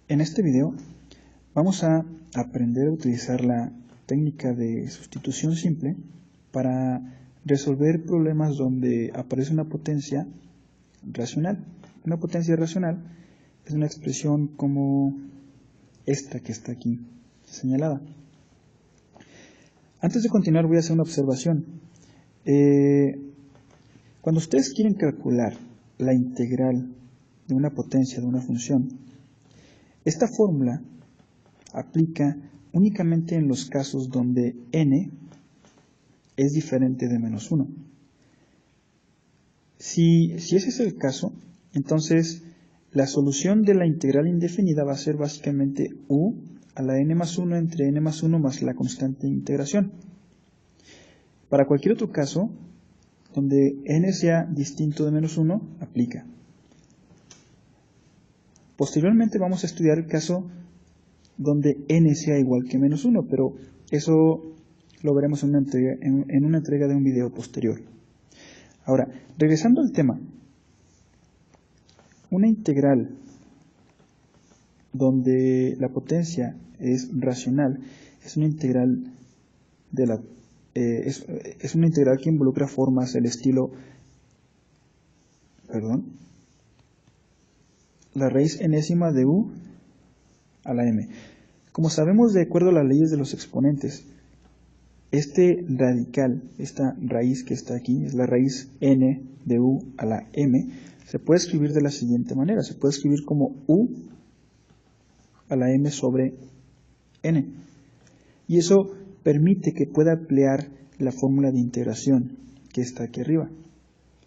En este video vamos a aprender a utilizar la técnica de sustitución simple para resolver problemas donde aparece una potencia racional. Una potencia racional es una expresión como esta que está aquí señalada. Antes de continuar voy a hacer una observación. Cuando ustedes quieren calcular la integral de una potencia de una función, esta fórmula aplica únicamente en los casos donde n es diferente de menos 1. Si ese es el caso, entonces la solución de la integral indefinida va a ser básicamente u a la n más 1 entre n más 1 más la constante de integración. Para cualquier otro caso, donde n sea distinto de menos 1, aplica. Posteriormente vamos a estudiar el caso donde n sea igual que menos 1, pero eso lo veremos en una entrega de un video posterior. Ahora, regresando al tema, una integral donde la potencia es racional es una integral es una integral que involucra formas del estilo, la raíz enésima de u a la m. Como sabemos, de acuerdo a las leyes de los exponentes, este radical, esta raíz que está aquí, es la raíz n de u a la m, se puede escribir de la siguiente manera. Se puede escribir como u a la m sobre n. Y eso permite que pueda emplear la fórmula de integración que está aquí arriba.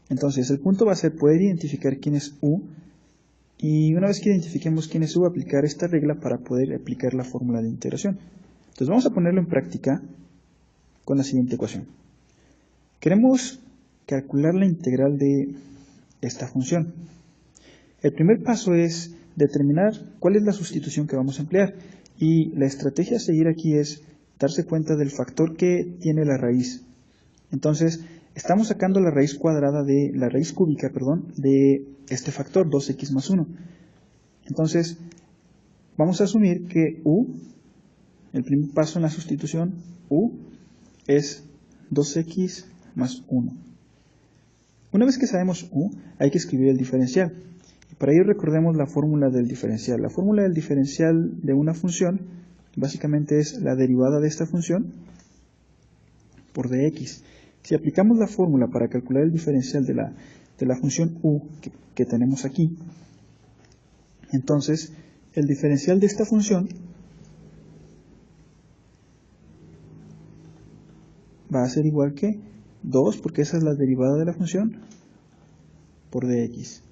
Entonces, el punto va a ser poder identificar quién es u, y una vez que identifiquemos quién es u, aplicar esta regla para poder aplicar la fórmula de integración. Entonces, vamos a ponerlo en práctica con la siguiente ecuación. Queremos calcular la integral de esta función. El primer paso es determinar cuál es la sustitución que vamos a emplear, y la estrategia a seguir aquí es darse cuenta del factor que tiene la raíz. Entonces, estamos sacando la raíz cuadrada de la raíz cúbica, de este factor 2x más 1. Entonces, vamos a asumir que u, el primer paso en la sustitución, u es 2x más 1. Una vez que sabemos u, hay que escribir el diferencial. Y para ello recordemos la fórmula del diferencial. La fórmula del diferencial de una función básicamente es la derivada de esta función por dx. Si aplicamos la fórmula para calcular el diferencial de la función u que tenemos aquí, entonces el diferencial de esta función va a ser igual que 2, porque esa es la derivada de la función, por dx.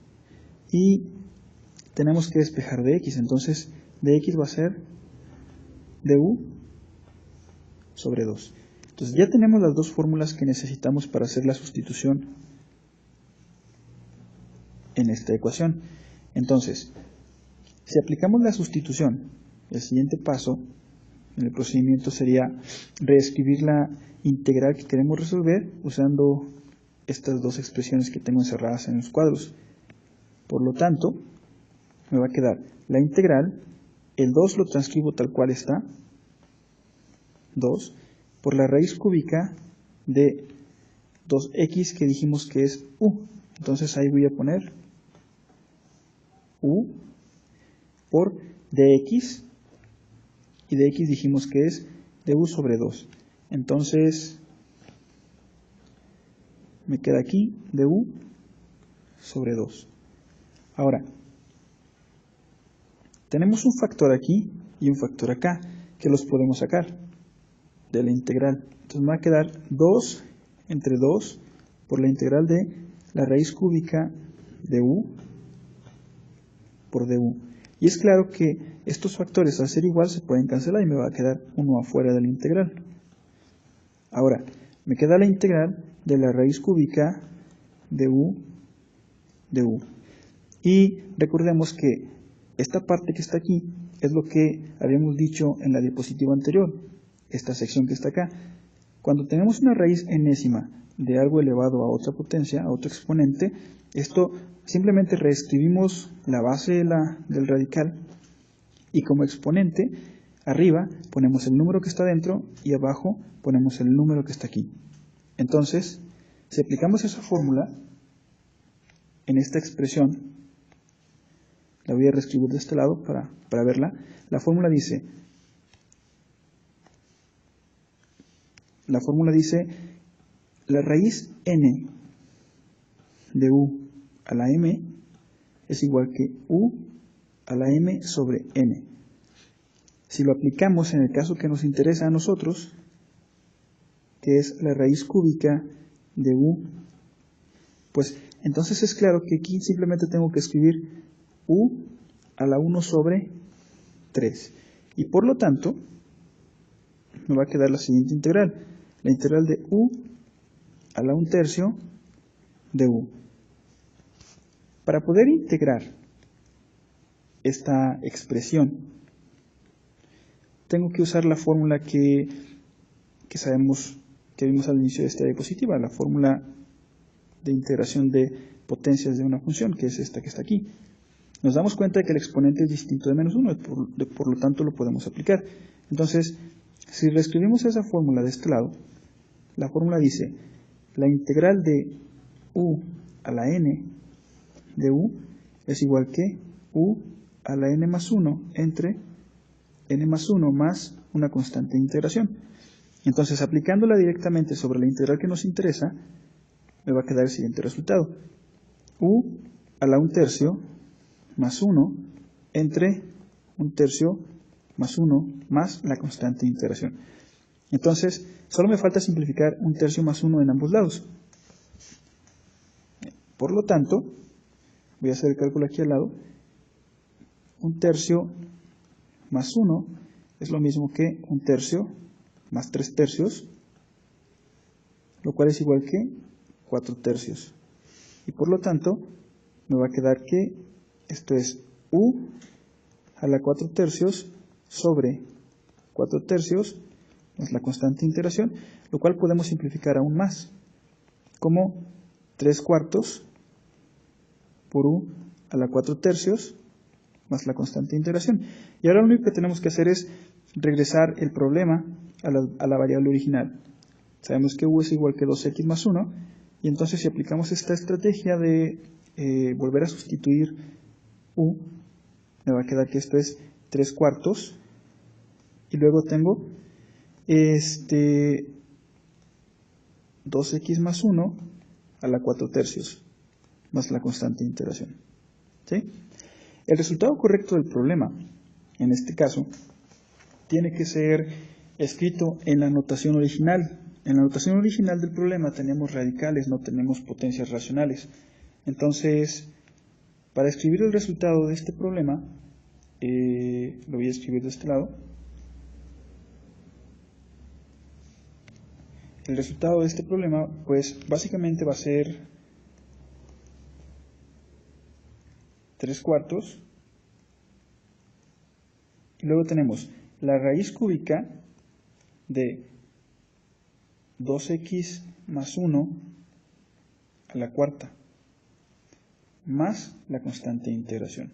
Y tenemos que despejar dx, entonces dx va a ser du sobre 2. Entonces ya tenemos las dos fórmulas que necesitamos para hacer la sustitución en esta ecuación. Entonces, si aplicamos la sustitución, el siguiente paso en el procedimiento sería reescribir la integral que queremos resolver usando estas dos expresiones que tengo encerradas en los cuadros. Por lo tanto, me va a quedar la integral, el 2 lo transcribo tal cual está, 2, por la raíz cúbica de 2x que dijimos que es u. Entonces ahí voy a poner u por dx, y dx dijimos que es du sobre 2. Entonces me queda aquí du sobre 2. Ahora, tenemos un factor aquí y un factor acá que los podemos sacar de la integral. Entonces me va a quedar 2 entre 2 por la integral de la raíz cúbica de u por du. Y es claro que estos factores, al ser igual, se pueden cancelar y me va a quedar uno afuera de la integral. Ahora, me queda la integral de la raíz cúbica de u. Y recordemos que esta parte que está aquí es lo que habíamos dicho en la diapositiva anterior, esta sección que está acá. Cuando tenemos una raíz enésima de algo elevado a otra potencia, a otro exponente, esto simplemente reescribimos la base del radical Y como exponente, arriba ponemos el número que está dentro y abajo ponemos el número que está aquí. Entonces, si aplicamos esa fórmula en esta expresión, la voy a reescribir de este lado para verla. La fórmula dice, la raíz n de u a la m es igual que u a la m sobre n. Si lo aplicamos en el caso que nos interesa a nosotros, que es la raíz cúbica de u, pues entonces es claro que aquí simplemente tengo que escribir u a la 1 sobre 3. Y por lo tanto, me va a quedar la siguiente integral. La integral de u a la 1/3 de u. Para poder integrar esta expresión, tengo que usar la fórmula que sabemos que vimos al inicio de esta diapositiva, la fórmula de integración de potencias de una función, que es esta que está aquí. Nos damos cuenta de que el exponente es distinto de -1, por lo tanto lo podemos aplicar. Entonces, si reescribimos esa fórmula de este lado, la fórmula dice, la integral de u a la n de u es igual que u a la n más 1 entre n más 1 más una constante de integración. Entonces, aplicándola directamente sobre la integral que nos interesa, me va a quedar el siguiente resultado. U a la 1/3 más 1 entre 1/3 más 1 más la constante de integración. Entonces, solo me falta simplificar 1/3 más 1 en ambos lados. Por lo tanto, voy a hacer el cálculo aquí al lado. 1/3 más 1 es lo mismo que 1/3 más 3/3, lo cual es igual que 4/3. Y por lo tanto, me va a quedar que esto es u a la 4/3 sobre 4/3 más la constante de integración, lo cual podemos simplificar aún más, como 3/4 por u a la 4/3 más la constante de integración. Y ahora lo único que tenemos que hacer es regresar el problema a la variable original. Sabemos que u es igual que 2x más 1, y entonces si aplicamos esta estrategia de volver a sustituir u, me va a quedar que esto es 3/4, y luego tengo 2x más 1 a la 4/3 más la constante de integración. ¿Sí? El resultado correcto del problema, en este caso, tiene que ser escrito en la notación original. En la notación original del problema tenemos radicales, no tenemos potencias racionales. Entonces, para escribir el resultado de este problema, lo voy a escribir de este lado. El resultado de este problema, pues básicamente va a ser 3/4. Y luego tenemos la raíz cúbica de 2x más 1 a la cuarta más la constante de integración.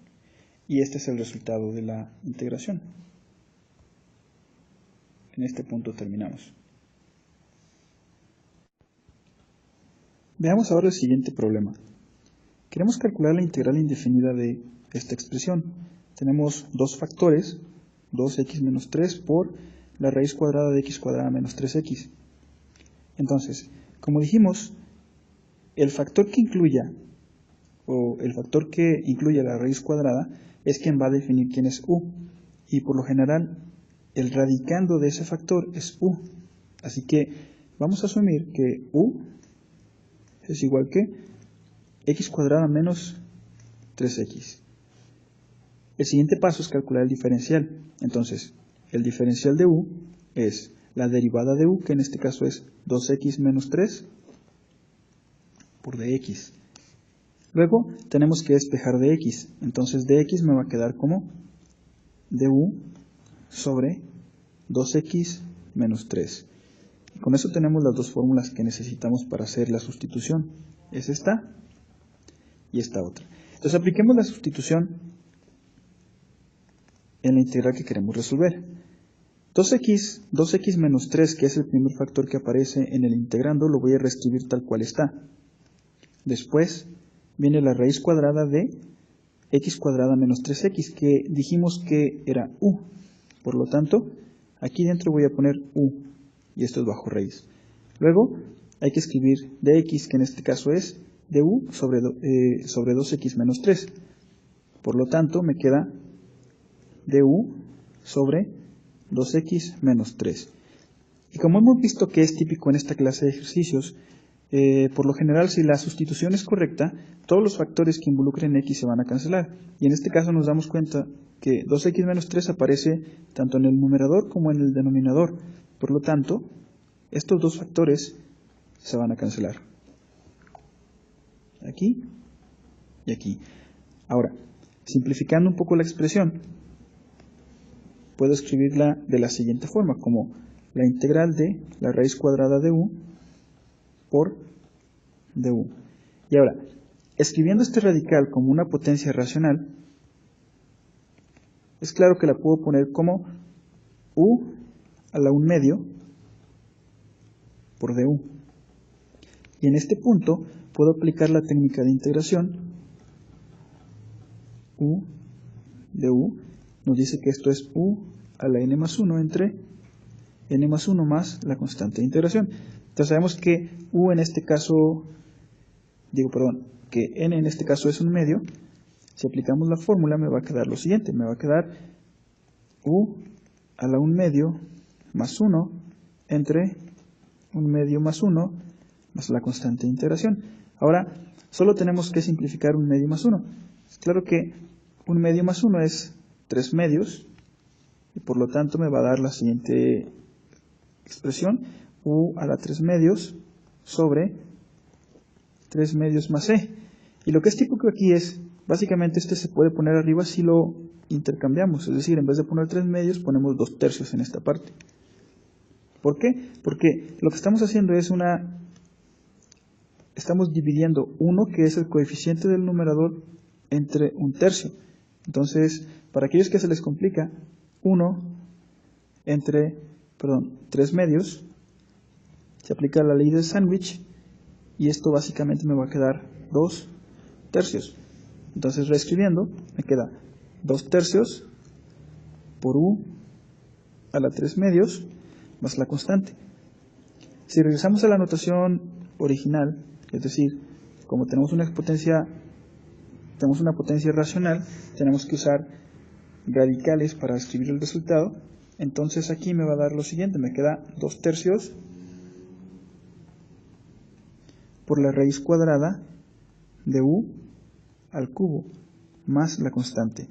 Y este es el resultado de la integración. En este punto terminamos. Veamos ahora el siguiente problema. Queremos calcular la integral indefinida de esta expresión. Tenemos dos factores, 2x menos 3 por la raíz cuadrada de x cuadrada menos 3x. Entonces, como dijimos, el factor que incluya la raíz cuadrada es quien va a definir quién es u. Y por lo general, el radicando de ese factor es u. Así que vamos a asumir que u es igual que x cuadrada menos 3x. El siguiente paso es calcular el diferencial. Entonces, el diferencial de u es la derivada de u, que en este caso es 2x menos 3 por dx. Luego tenemos que despejar dx. Entonces dx me va a quedar como du sobre 2x menos 3. Y con eso tenemos las dos fórmulas que necesitamos para hacer la sustitución. Es esta y esta otra. Entonces apliquemos la sustitución en la integral que queremos resolver. 2x menos 3, que es el primer factor que aparece en el integrando, lo voy a reescribir tal cual está. Después viene la raíz cuadrada de x cuadrada menos 3x, que dijimos que era u. Por lo tanto, aquí dentro voy a poner u, y esto es bajo raíz. Luego hay que escribir dx, que en este caso es du sobre 2x menos 3. Por lo tanto, me queda du sobre 2x menos 3. Y como hemos visto que es típico en esta clase de ejercicios, por lo general, si la sustitución es correcta, todos los factores que involucren x se van a cancelar. Y en este caso nos damos cuenta que 2x menos 3 aparece tanto en el numerador como en el denominador. Por lo tanto, estos dos factores se van a cancelar. Aquí y aquí. Ahora, simplificando un poco la expresión, puedo escribirla de la siguiente forma, como la integral de la raíz cuadrada de u por du. Y ahora, escribiendo este radical como una potencia racional, es claro que la puedo poner como u a la 1 medio por du. Y en este punto puedo aplicar la técnica de integración. U de u nos dice que esto es u a la n más 1 entre n más 1 más la constante de integración. Entonces sabemos que u en este caso, que n en este caso es 1 medio. Si aplicamos la fórmula me va a quedar lo siguiente, me va a quedar u a la 1 medio más 1 entre 1 medio más 1 más la constante de integración. Ahora, solo tenemos que simplificar 1 medio más 1. Claro que 1 medio más 1 es 3 medios, y por lo tanto me va a dar la siguiente expresión, u a la 3 medios sobre 3 medios más e. Y lo que es típico aquí es, básicamente este se puede poner arriba si lo intercambiamos, es decir, en vez de poner 3 medios, ponemos 2 tercios en esta parte. ¿Por qué? Porque lo que estamos haciendo es estamos dividiendo 1, que es el coeficiente del numerador, entre 1 tercio. Entonces, para aquellos que se les complica, 1 entre, 3 medios, se aplica la ley del sándwich, y esto básicamente me va a quedar 2 tercios. Entonces, reescribiendo, me queda 2 tercios por u a la 3 medios más la constante. Si regresamos a la notación original, es decir, como tenemos una potencia racional, tenemos que usar radicales para escribir el resultado. Entonces aquí me va a dar lo siguiente, me queda 2 tercios por la raíz cuadrada de u al cubo más la constante.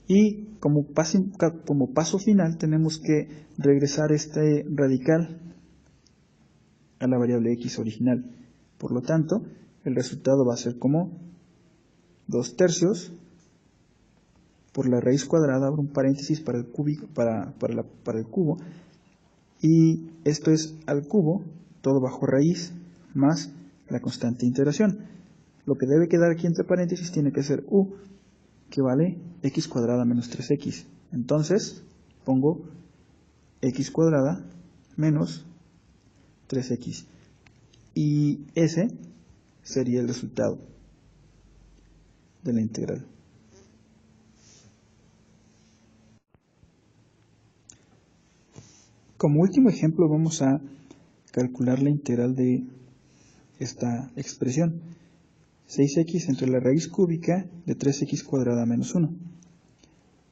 Y como paso final tenemos que regresar este radical a la variable x original. Por lo tanto, el resultado va a ser como 2 tercios por la raíz cuadrada, abro un paréntesis para el cubo, y esto es al cubo, todo bajo raíz, más la constante de integración. Lo que debe quedar aquí entre paréntesis tiene que ser u, que vale x cuadrada menos 3x. Entonces, pongo x cuadrada menos 3x. Y ese sería el resultado de la integral. Como último ejemplo vamos a calcular la integral de esta expresión. 6x entre la raíz cúbica de 3x cuadrada menos 1.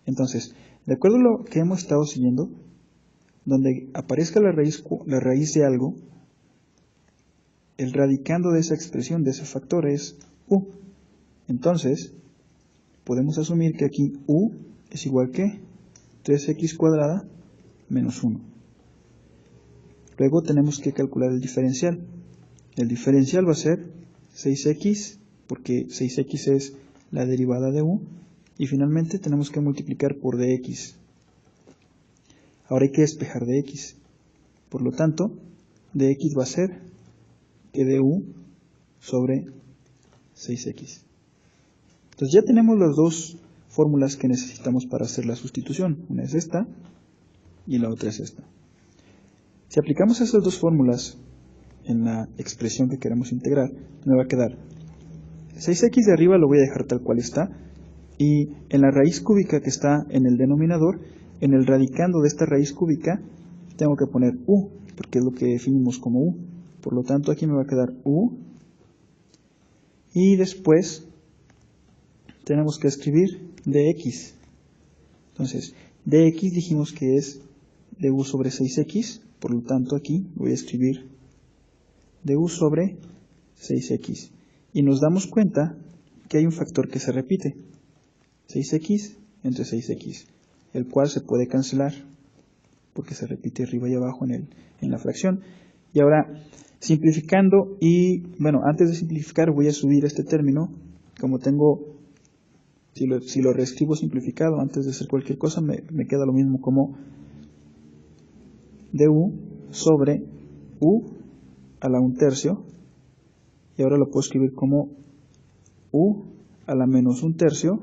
Entonces, de acuerdo a lo que hemos estado siguiendo, donde aparezca la raíz de algo, el radicando de esa expresión, de ese factor, es u. Entonces, podemos asumir que aquí u es igual que 3x cuadrada menos 1. Luego tenemos que calcular el diferencial. El diferencial va a ser 6x, porque 6x es la derivada de u, y finalmente tenemos que multiplicar por dx. Ahora hay que despejar dx. Por lo tanto, dx va a ser que du sobre 6x. Entonces ya tenemos las dos fórmulas que necesitamos para hacer la sustitución. Una es esta y la otra es esta. Si aplicamos esas dos fórmulas en la expresión que queremos integrar, me va a quedar 6x de arriba lo voy a dejar tal cual está, y en la raíz cúbica que está en el denominador, en el radicando de esta raíz cúbica, tengo que poner u, porque es lo que definimos como u. Por lo tanto, aquí me va a quedar u, y después tenemos que escribir dx. Entonces, dx dijimos que es du sobre 6x, por lo tanto aquí voy a escribir du sobre 6x. Y nos damos cuenta que hay un factor que se repite, 6x entre 6x, el cual se puede cancelar porque se repite arriba y abajo en la fracción. Y ahora, simplificando, y bueno, antes de simplificar voy a subir este término, como tengo, si lo reescribo simplificado, antes de hacer cualquier cosa, me queda lo mismo como du sobre u a la 1/3, y ahora lo puedo escribir como u a la menos 1/3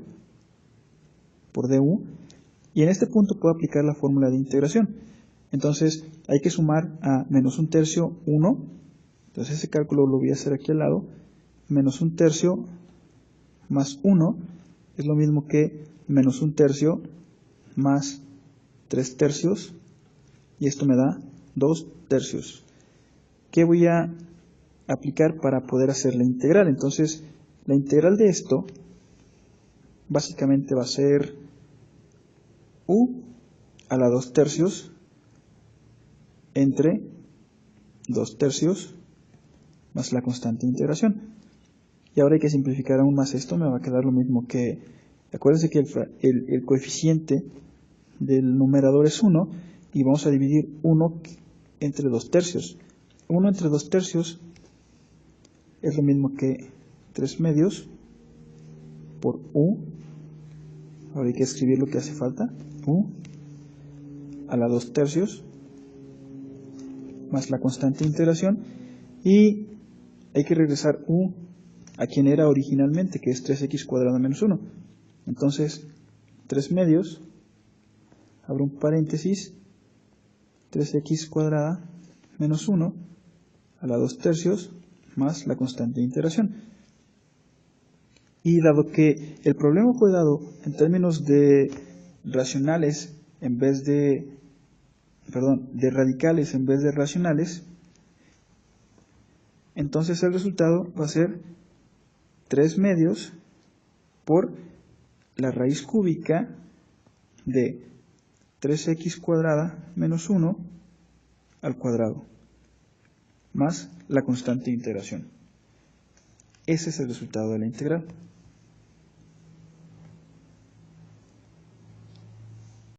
por du, y en este punto puedo aplicar la fórmula de integración. Entonces hay que sumar a menos 1/3 1, entonces ese cálculo lo voy a hacer aquí al lado, menos 1/3 más 1 es lo mismo que menos 1/3 más 3/3, y esto me da 2/3. ¿Qué voy a aplicar para poder hacer la integral? Entonces la integral de esto básicamente va a ser u a la 2/3 entre 2/3 más la constante de integración. Y ahora hay que simplificar aún más esto, me va a quedar lo mismo que, acuérdense que el coeficiente del numerador es 1, y vamos a dividir 1 entre 2/3. 1 entre 2/3 es lo mismo que 3/2 por u. Ahora hay que escribir lo que hace falta, u a la 2/3 más la constante de integración, y hay que regresar u a quien era originalmente, que es 3x cuadrado menos 1. Entonces 3/2, abro un paréntesis, 3x cuadrada menos 1 a la 2/3 más la constante de integración. Y dado que el problema fue dado en términos de racionales en vez de, de radicales en vez de racionales, entonces el resultado va a ser 3/2 por la raíz cúbica de 3x cuadrada menos 1 al cuadrado más la constante de integración. Ese es el resultado de la integral.